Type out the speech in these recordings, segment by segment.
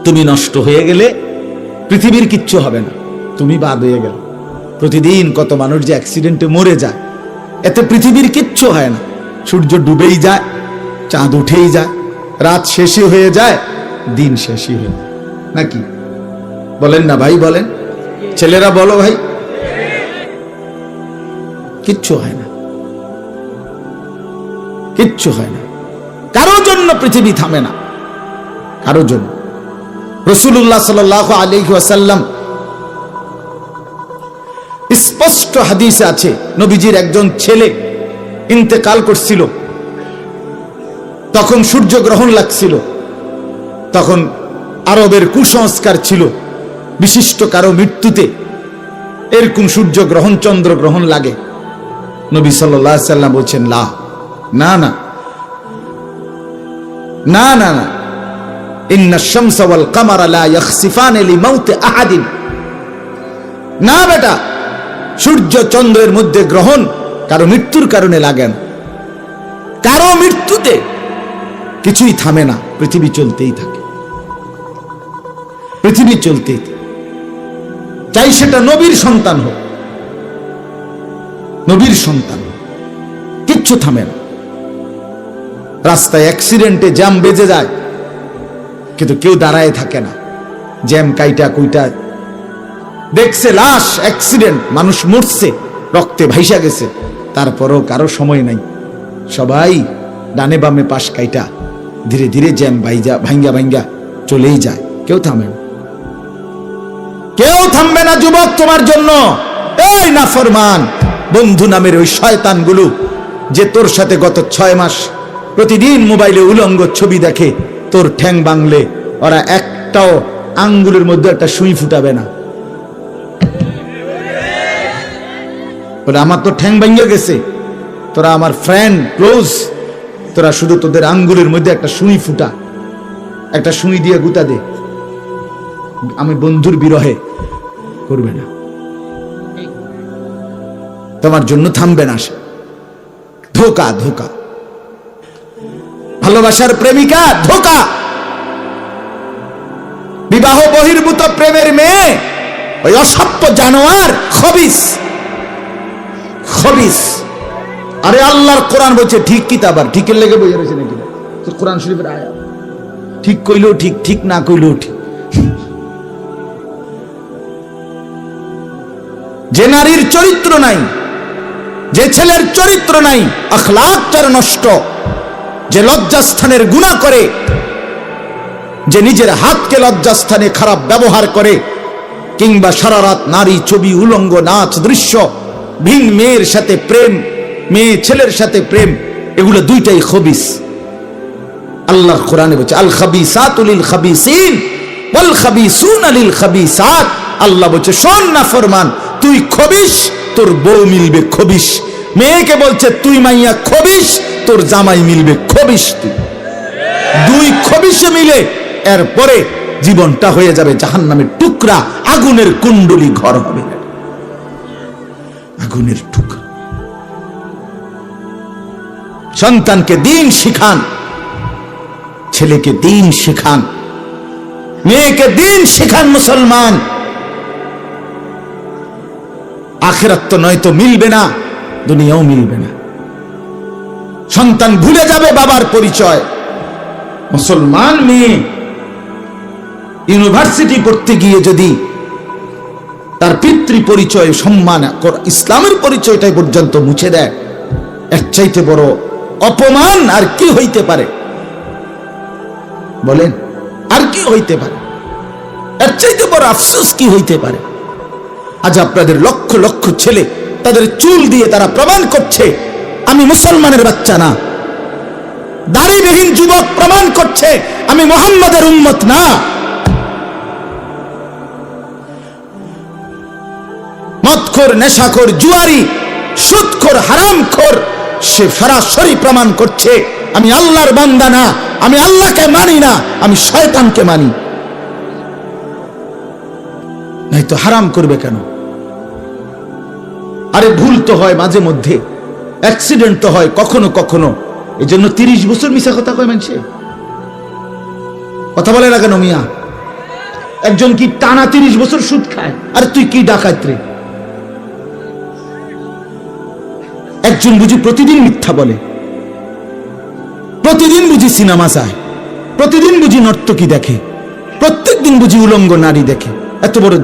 তুমি নষ্ট হয়ে গেলে পৃথিবীর কিচ্ছু হবে না, তুমি বাদ হয়ে গেল। প্রতিদিন কত মানুষ যে অ্যাক্সিডেন্টে মরে যায়, এতে পৃথিবীর কিচ্ছু হয় না। সূর্য ডুবেই যায়, চাঁদ উঠেই যায়, রাত শেষই হয়ে যায়, দিন শেষই হয়ে যায়, নাকি বলেন না ভাই? বলেন ছেলেরা, বলো ভাই, কিচ্ছু হয় না, কিচ্ছু হয় না। কারো জন্য পৃথিবী থামে না, কারো জন্য। রাসূলুল্লাহ সাল্লাল্লাহু আলাইহি ওয়াসাল্লাম স্পষ্ট হাদিসে আছে, নবীজির একজন ছেলে ইন্তেকাল করছিল, তখন সূর্যগ্রহণ লাগছিল। তখন আরবের কুসংস্কার ছিল, বিশিষ্ট কারো মৃত্যুতে এরকম সূর্যগ্রহণ চন্দ্রগ্রহণ লাগে। নবী সাল্লাল্লাহু আলাইহি ওয়াসাল্লাম বলছেন, না না না না না না, ইন্নাশ শামসা ওয়াল কামারা লা ইয়াখসিফানি লিমাউতি আহাদিন। না বেটা, সূর্য চন্দ্রের মধ্যে গ্রহণ কারো মৃত্যুর কারণে লাগে না। কারো মৃত্যুতে কিছুই থামে না, পৃথিবী চলতেই থাকে, পৃথিবী চলতেই থাকে। চাই সেটা নবীর সন্তান হোক, নবীর সন্তান হোক, কিচ্ছু থামে না। রাস্তায় অ্যাক্সিডেন্টে জ্যাম বেজে যায়, কিন্তু কেউ দাঁড়ায় থাকে না। জ্যাম কাইটা কুইটা দেখছে লাশ, অ্যাক্সিডেন্ট, মানুষ মরছে, রক্তে ভাইসা গেছে, তারপরও কারো সময় নাই। সবাই ডানে বামে পাশ কাইটা ধীরে ধীরে জ্যাম ভাঙ্গা ভাঙ্গা চলেই যায়, কেউ থামে না, কেউ থামবে না যুবক তোমার জন্য। এই নাফরমান বন্ধু নামের ওই শয়তানগুলো যে তোর সাথে গত 6 মাস প্রতিদিন মোবাইলে উলঙ্গ ছবি দেখে, তোর ঠ্যাং বাংলে ওরা একটাও আঙ্গুলের মধ্যে একটা সুই ফুটাবে না। বলে আমার তো ঠ্যাং ভাঙ্গা গেছে, তোরা আমার ফ্রেন্ড ক্লোজ, তোরা শুধু তোদের আঙ্গুলের মধ্যে একটা সুই ফুটা, একটা সুই দিয়ে গুতা দে, আমি বন্ধুর বিরহে করবে না, তোমার জন্য থামবে না সে। ধোকা, ধোকা, ভালোবাসার প্রেমিকা ধোকা, বিবাহ বহির্ভূত প্রেমের মেয়ে ওই অসভ্য জানোয়ার, খবিস, খবিস। আরে আল্লাহর কোরআন বলছে ঠিক কিতাব, আর ঠিকের লেগে বইয়া রয়েছে নাকি? কোরআন শরীফের আয়াত, ঠিক কইলেও ঠিক, ঠিক না কইলেও ঠিক। যে নারীর চরিত্র নাই, যে ছেলের চরিত্র নাই, আখলাক তার নষ্ট, যে লজ্জাস্থানের গুনাহ করে, যে নিজের হাতকে লজ্জাস্থানে খারাপ ব্যবহার করে, কিংবা সারা রাত নারী ছবি, উলঙ্গ নাচ দৃশ্য, ভিন মেয়ের সাথে প্রেম, মেয়ে ছেলের সাথে প্রেম, এগুলো দুইটাই খবিস। আল্লাহর কোরআনে বলছে আল খাবিসাতু লিল খাবিসিন ওয়াল খাবিসুনা লিল খাবিসাত। আল্লাহ বলছে শোন না ফরমান, তুই খবিস, তোর বউ মিলবে খবিস। মেয়েকে বলছে তুই মাইয়া খবিস, তোর জামাই মিলবে খবিস। তুই দুই খবিসে মিলে এরপরে জীবনটা হয়ে যাবে জাহান্নামের টুকরা, আগুনের কুণ্ডলী ঘর হবে, আগুনের টুকরা। সন্তানকে দিন শিখান, ছেলেকে দিন শিখান, মেয়েকে দিন শিখান। মুসলমান, আখিরাত তো নয়তো মিলবে না, দুনিয়াও মিলবে না। সন্তান ভুলে যাবে বাবার পরিচয়। মুসলমান মেয়ে ইউনিভার্সিটি পড়তে গিয়ে যদি তার পিতৃ পরিচয়, সম্মান, ইসলামের পরিচয়টাই পর্যন্ত মুছে দেয়, এর চাইতে বড় অপমান আর কি হইতে পারে? বলেন, আর কি হইতে পারে? এর চাইতে বড় আফসোস কি হইতে পারে? আজ আপনাদের লক্ষ লক্ষ ছেলে তাদের চুল দিয়ে তারা প্রমাণ করছে আমি মুসলমানের বাচ্চা না। দাড়িবিহীন যুবক প্রমাণ করছে আমি মুহাম্মাদের উম্মত না। মদখোর, নেশাখোর, জুয়ারি, সুদখোর, হারামখোর, সে সরাসরি প্রমাণ করছে আমি আল্লাহর বান্দা না, আমি আল্লাহকে মানি না, আমি শয়তানকে মানি। নাই তো হারাম করবে কেন? আরে ভুল তো হয় মাঝে মধ্যে, অ্যাক্সিডেন্ট তো হয় কখনো কখনো, এই জন্য 30 বছর মিশা কথা কয় মানুষে। কথা বলে না কেন মিয়া? একজন কি টানা 30 বছর সুদ খায়, আর তুই কি ডাকাত রে? একজন বুঝি প্রতিদিন মিথ্যা বলে, প্রতিদিন বুঝি সিনেমা চায়, প্রতিদিন বুঝি নর্তকী দেখে, প্রত্যেকদিন বুঝি উলঙ্গ নারী দেখে। এত বড়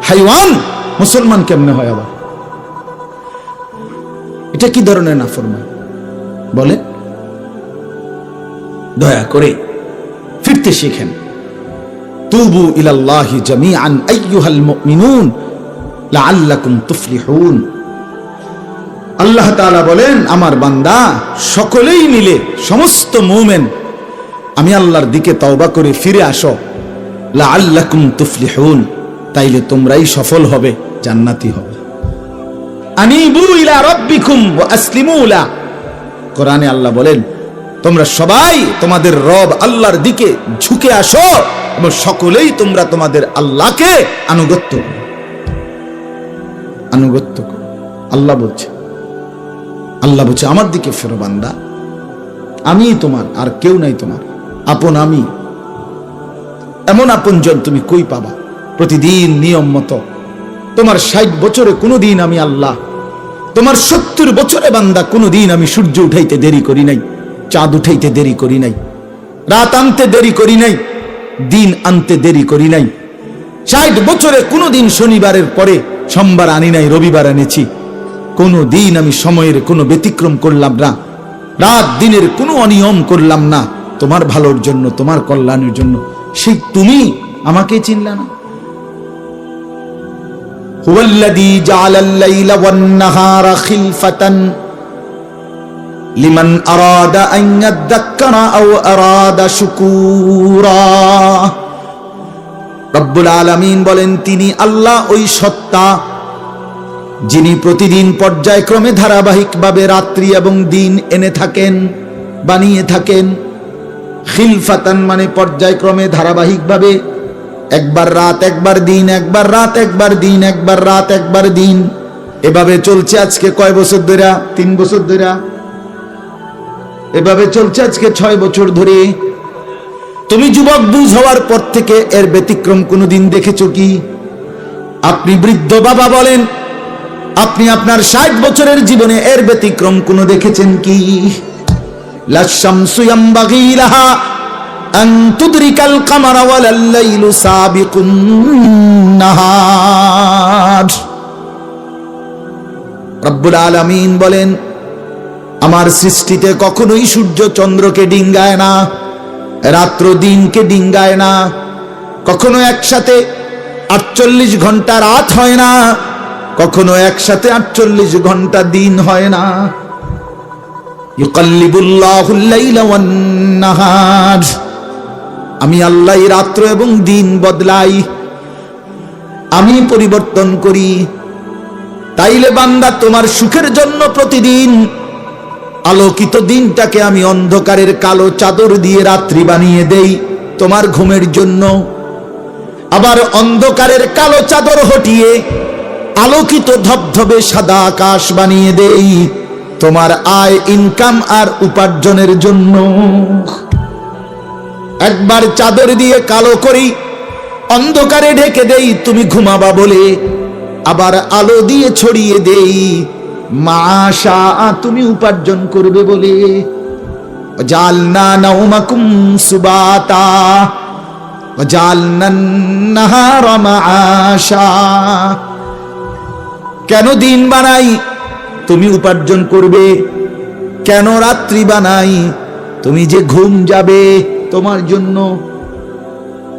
হাইওয়ান মুসলমান কেমনে হয় আবার? এটা কি ধরনের নাফরমান বলে? দয়া করে ফিরতে শিখেন। তুবু ইলাল্লাহি জামিআন আইয়ুহাল মুমিনুন লাআল্লাকুম তুফলিহুন। আল্লাহ তাআলা বলেন, আমার বান্দা সকলেই মিলে, সমস্ত মুমিন আমি আল্লাহর দিকে তওবা করে ফিরে আসো, লাআল্লাকুম তুফলিহুন, তাইলে তোমরাই সফল হবে, জান্নাতি হবে। আনিবু ইলা রাব্বিকুম ওয়া আসলিমু লা। কোরআনে আল্লাহ বলেন, তোমরা সবাই তোমাদের রব আল্লাহর দিকে ঝুঁকে আসো এবং সকলেই তোমরা তোমাদের আল্লাহকে আনুগত্য করো, আনুগত্য করো। আল্লাহ বলছে, আল্লাহ বলছে আমার দিকে ফেরো বান্দা, আমি তোমার, আর কেউ নাই তোমার আপন। আমি এমন আপনজন তুমি কই পাবা? প্রতিদিন নিয়ম মতো তোমার 60 বছরে কোনোদিন আমি আল্লাহ, তোমার 70 বছরে বান্দা কোনোদিন আমি সূর্য উঠাইতে দেরি করি নাই, চাঁদ উঠাইতে দেরি করি নাই, রাত আনতে দেরি করি নাই, দিন আনতে দেরি করি নাই। 60 বছরে কোনোদিন শনিবারের পরে সোমবার আনি নাই, রবিবার এনেছি। কোনো দিন আমি সময়ের কোনো ব্যতিক্রম করলাম না, রাত দিনের কোনো অনিয়ম করলাম না, তোমার ভালোর জন্য, তোমার কল্যাণের জন্য। সেই তুমি আমাকে চিনলা না? হুয়াল্লাযী জাআলাল লাইলা ওয়ান নাহারা খিলফাতান লিমান আরাদা আন ইয়াযাক্কারা আও আরাদা শুকুরা। রব্বুল আলামিন বলেন, তিনি আল্লাহ ওই সত্তা যিনি প্রতিদিন পর্যায়ক্রমে ধারাবাহিকভাবে রাত্রি এবং দিন এনে থাকেন, বানিয়ে থাকেন। খিলফাতান মানে পর্যায়ক্রমে ধারাবাহিকভাবে, একবার রাত একবার দিন, একবার রাত একবার দিন, একবার রাত একবার দিন, এভাবে চলছে আজকে কয় বছর ধরে? 3 বছর ধরে এভাবে চলছে, আজকে 6 বছর ধরে। তুমি যুবক বুঝ হওয়ার পর থেকে এর ব্যতিক্রম কোনোদিন দেখেছো কি? আপনি বৃদ্ধ বাবা বলেন, আপনি আপনার 60 বছরের জীবনে এর ব্যতিক্রম কোনো দেখেছেন কি? লা শামসু ইয়ামবাগি লাহা আন তুদরিকাল কামারা ওয়ালাল লাইলু সাবিকুন নাহার। রব্বুল আলামিন বলেন, আমার সৃষ্টিতে কখনোই সূর্য চন্দ্রকে ডিঙ্গায় না, রাত্র দিনকে ডিঙ্গায় না, কখনো একসাথে 48 ঘন্টা রাত হয় না, কখনো একসাথে 48 ঘন্টা দিন হয় না। ইউকাল্লিবুল্লাহুল লাইলা ওয়ান নাহার, আমি আল্লাহ রাত্র এবং দিন বদলাই, আমি পরিবর্তন করি। তাইলে বান্দা তোমার সুখের জন্য প্রতিদিন আলোকিত দিনটাকে আমি অন্ধকারের কালো চাদর দিয়ে রাত্রি বানিয়ে দেই তোমার ঘুমের জন্য, আবার অন্ধকারের কালো চাদর হটিয়ে আলোকিত ধবধবে সাদা আকাশ বানিয়ে দেই তোমার আয়, ইনকাম আর উপার্জনের জন্য। একবার চাদর দিয়ে কালো করি, অন্ধকারে ঢেকে দেই তুমি ঘুমাবা বলে, আবার আলো দিয়ে ছড়িয়ে দেই মাশা তুমি উপার্জন করবে বলে। জালনা নাওমাকুম সুবাতা জালনান নাহারা মাআশা। কেন দিন বানাই? তুমি উপার্জন করবে। কেন রাত্রি বানাই? তুমি যে ঘুম যাবে, তোমার জন্য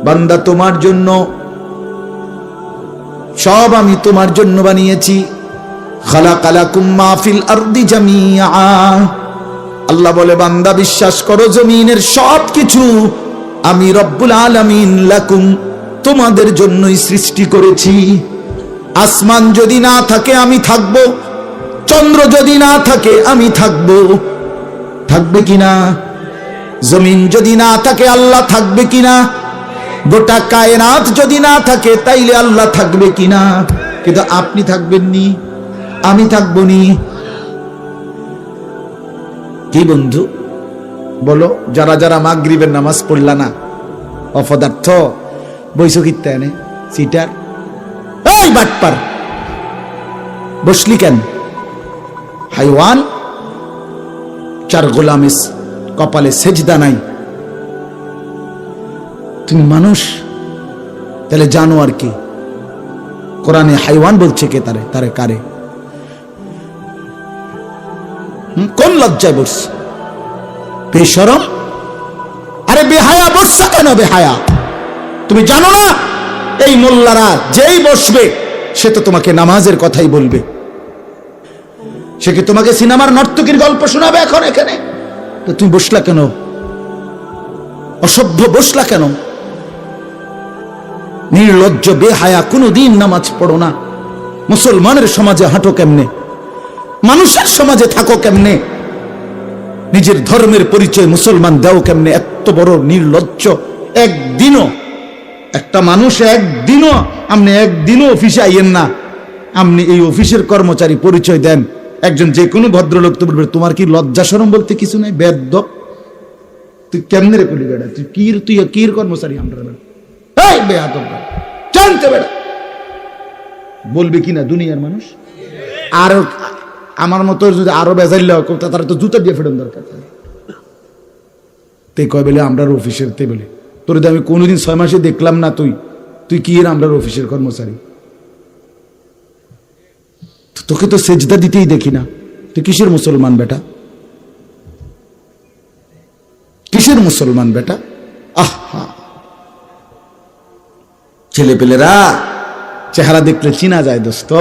বান্দা, তোমার জন্য সব আমি তোমার জন্য বানিয়েছি। খালাকালাকুম মা ফিল আরদি জামিআ। আল্লাহ বলে, বান্দা বিশ্বাস করো, জমিনের সব কিছু আমি রব্বুল আলামিন লাকুম তোমাদের জন্যই সৃষ্টি করেছি। আসমান যদি না থাকে আমি থাকবো, চন্দ্র যদি না থাকে আমি থাকবো, থাকবে কিনা? জমিন যদি না থাকে আল্লাহ থাকবে কিনা? গোটা কায়নাত যদি না থাকে তাইলে আল্লাহ থাকবে কিনা? কিন্তু আপনি থাকবেন নি, আমি থাকবো নি। কি বন্ধু বলো, যারা যারা মাগরিবের নামাজ পড়লা না, অপদার্থ, বইছো কিত্তে এনে সিটার, এই বাটপার, বসলি কেন? হাইওয়ান, চার গোলামের কপালে সেজদা নাই, তুমি মানুষ, তাহলে জানো আর কি? কোরআনে হাইওয়ান বলছে কে? তারে তারে কারে? কোন লজ্জায় বসছে? বেশরম, আরে বেহায়া বসছা কেন? বেহায়া, তুমি জানো না এই মোল্লারা যেই বসবে সে তো তোমাকে নামাজের কথাই বলবে, সে কি তোমাকে সিনেমার নর্তকীর গল্প শোনাবে এখন এখানে? তো তুমি বসলা কেন? অসভ্য বসলা কেন? নির্লজ্জ বেহায়া, কোনদিন নামাজ পড়ো না, মুসলমানের সমাজে হাঁটো কেমনে? মানুষের সমাজে থাকো কেমনে? নিজের ধর্মের পরিচয় মুসলমান দাও কেমনে? এত বড় নির্লজ্জ। একদিনও একটা মানুষ, একদিনও অফিসে আইয়েন না, আপনি এই অফিসের কর্মচারী পরিচয় দেন, একজন যে কোনো ভদ্রলোক তো বলবে তোমার কি লজ্জা শরম বলতে কিছু নাই? বেয়াদব, তুই কেমনে রে কলি বেড়া? তুই কির কর্মচারী? আমরা বেয়াদব জানতে বেড়া বলবে কিনা দুনিয়ার মানুষ? আর আমার মতো যদি আরো বেজাইল তারা তো জুতা দিয়ে ফেরন দরকার। তে কয় বলে আমরা অফিসের, তে বলে তোর আমি কোনোদিন 6 মাসে দেখলাম না, তুই কি এর আমরা অফিসের কর্মচারী? তোকে তো সেজদা দিতেই দেখি না, তুই কিসের মুসলমান বেটা? কিসের মুসলমান বেটা? আহা, ছেলে পেলেরা চেহারা দেখলে চিনা যায় দোস্ত।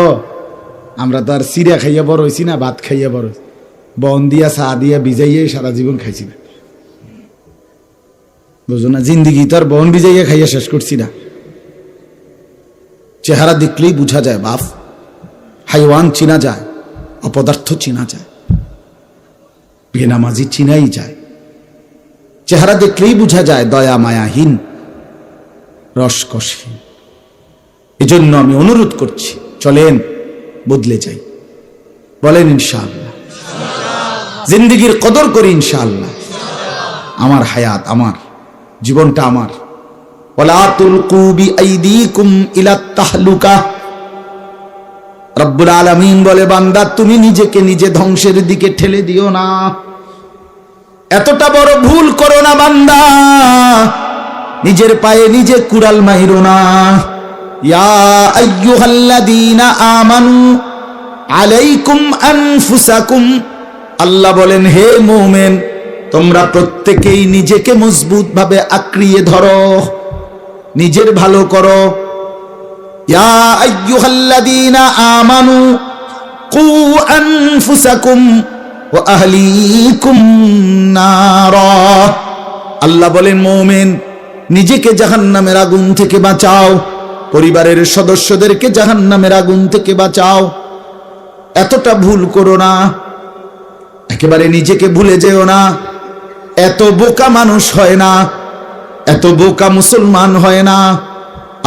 আমরা তো আর সিরিয়া খাইয়া বড় হয়েছি না, ভাত খাইয়া বড়, বন দিয়া চা দিয়া ভিজাইয়া সারা জীবন খাইছি না, বুঝো না? জিন্দিগি তো আর বন ভিজাইয়া খাইয়া শেষ করছি না। চেহারা দেখলেই বুঝা যায় বাপ, হাইওয়ান চিনা যায়, অপদার্থ চিনা যায়, বেনামাজি চিনাই যায়। চেহারা দেখলেই বুঝা যায় দয়া মায়াহীন, রসকসহীন। এজন্য আমি অনুরোধ করছি, চলেন বদলে যাই, বলেন ইনশাআল্লাহ। জিন্দিগির কদর করি ইনশাআল্লাহ। আমার হায়াত, আমার জীবনটা আমার। ওয়ালা তুলকু বিআইদিকুম ইলা তাহলুকা। রব্বুল আলামিন বলে, বান্দা তুমি নিজেকে নিজে ধ্বংসের দিকে ঠেলে দিও না, এতটা বড় ভুল করো না বান্দা, নিজের পায়ে নিজে কুড়াল মাইরো না। ইয়া আইয়ুহাল্লাযীনা আমানু আলাইকুম আনফুসাকুম, আল্লাহ বলেন হে মুমিন তোমরা প্রত্যেকেই নিজেকে মজবুত ভাবে আঁকড়িয়ে ধরো, নিজের ভালো করো। ইয়া আইয়ুহাল্লাযীনা আমানু কু আনফুসাকুম ওয়া আহলিকুম নারা, আল্লাহ বলেন মুমিন নিজেকে জাহান্নামের আগুন থেকে বাঁচাও, পরিবারের সদস্যদেরকে জাহান্নামের আগুন থেকে বাঁচাও। এতটা ভুল করো না, একেবারে নিজেকে ভুলে যেও না। এত বোকা মানুষ হয় না, এত বোকা মুসলমান হয় না।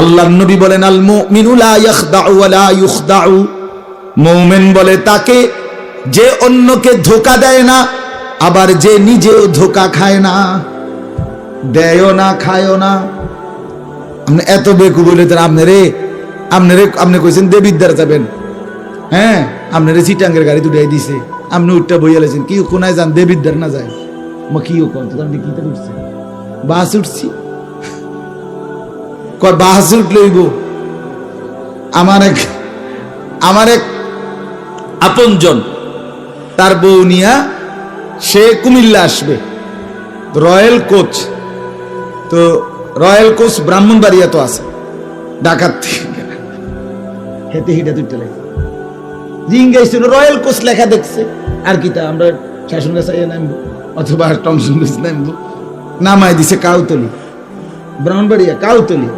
আল্লাহর নবী বলেন, আল মুমিনু লা ইয়াখদাউ ওয়া লা ইউখদাউ, মুমিন বলে তাকে যে অন্যকে ধোঁকা দেয় না, আবার যে নিজেও ধোঁকা খায় না, দেয়ও না খায়ও না। আপনি এত বেকু বলে আপনি কইছেন দেবিদ্দার যাবেন, হ্যাঁ আপনারে চিটাঙ্গের গাড়ি দুটাই দিছে, আপনি উঠটা বইয়া লেছেন কি কোনায় যান, দেবিদ্দার না যায় মা কি আপনি কি উঠছে? বাস উঠছি, বাস উঠলইব। আমার এক আপনজন, তার বউ নিয়া সে কুমিল্লা আসবে, রয়্যাল কোচ, তো রয়্যাল কোচ ব্রাহ্মণবাড়িয়া তো আছে, ঢাকার হেঁটে হেঁটে দুইটা লেখা জিঙ্গাইছিল, রয়্যাল কোচ লেখা দেখছে আর কি তা আমরা শাসন গাছাইয়া নামবো অথবা টমসন গাছ নামবো, নামাই দিছে কাউতলি, ব্রাহ্মণবাড়িয়া কাউতলি।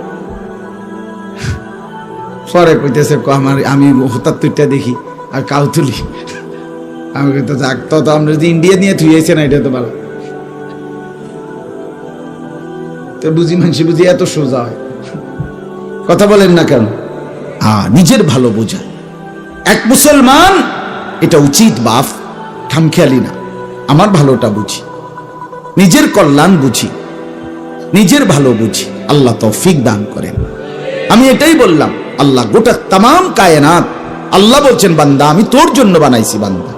পরে কইতেছে আমি হঠাৎ তুইটা দেখি আর কাউতলি, আমি তো যাক তো আমরা যদি ইন্ডিয়া নিয়ে থুয়েছে না, এটা তো ভালো তো বুঝি, মানুষ বুঝি এত সোজা হয়, কথা বলেন না কেন? নিজের ভালো বোঝা এক মুসলমান, এটা উচিত বাপ, খামখেয়ালি না। আমার ভালোটা বুঝি, নিজের কল্যাণ বুঝি, নিজের ভালো বুঝি। আল্লাহ তৌফিক দান করেন। আমি এটাই বললাম, আল্লাহ গোটা তামাম কায়নাত, আল্লাহ বলছেন বান্দা আমি তোর জন্য বানাইছি, বান্দা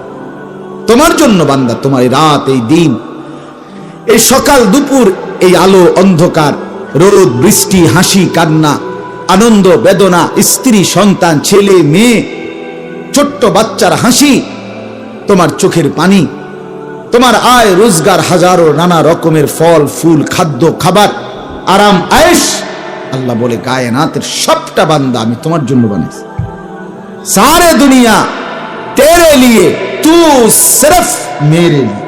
তোমার জন্য, বান্দা তোমার এই রাত, এই দিন, এই সকাল দুপুর, এই আলো অন্ধকার, রোদ বৃষ্টি, হাসি কান্না, আনন্দ বেদনা, স্ত্রী সন্তান, ছেলে মেয়ে, ছোট্ট বাচ্চার হাসি, তোমার চোখের পানি, তোমার আয় রোজগার, হাজারো নানা রকমের ফল ফুল, খাদ্য খাবার, আরাম আয়েশ, আল্লাহ বলে কায়নাতের সবটা বান্দা আমি তোমার জন্য বানাইছি। सारे दुनिया तेरे लिए, तू सिर्फ मेरे लिए।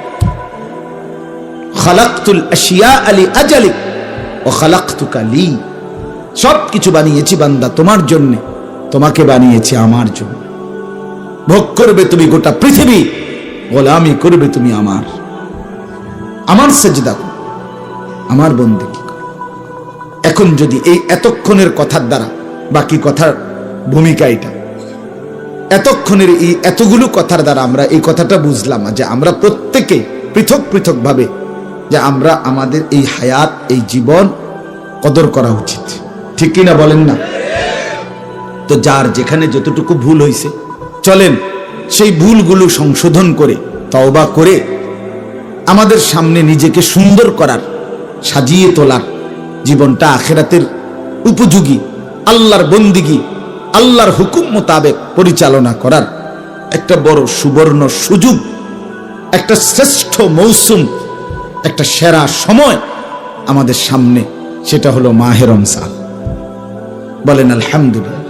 खलक़तुल अशिया अली अजलिक व खलक़तुका ली। सब কিছু বানিয়েছি বান্দা তোমার জন্য, তোমাকে বানিয়েছি আমার জন্য। ভোগ করবে তুমি গোটা পৃথিবী, গোলামি করবে তুমি আমার সেজদা করো, আমার বন্দেগী করো। এখন যদি এই এতক্ষণের কথার দ্বারা, বাকি কথার ভূমিকা এটা, এতক্ষণের এই এতগুলো কথার দ্বারা আমরা এই কথাটা বুঝলাম যে আমরা প্রত্যেকে পৃথক পৃথক ভাবে যে আমরা আমাদের এই হায়াত, এই জীবন কদর করা উচিত, ঠিক কিনা বলেন না? তো যার যেখানে যতটুকু ভুল হয়েছে, চলেন সেই ভুলগুলো সংশোধন করে তওবা করে আমাদের সামনে নিজেকে সুন্দর করার, সাজিয়ে তোলার, জীবনটা আখিরাতের উপযোগী, আল্লাহর বন্দিগি, আল্লাহর হুকুম মোতাবেক পরিচালনা করার একটা বড় সুবর্ণ সুযোগ, একটা শ্রেষ্ঠ মৌসুম, একটা সেরা সময় আমাদের সামনে, সেটা হলো মাহে রমজান। বলেন আলহামদুলিল্লাহ।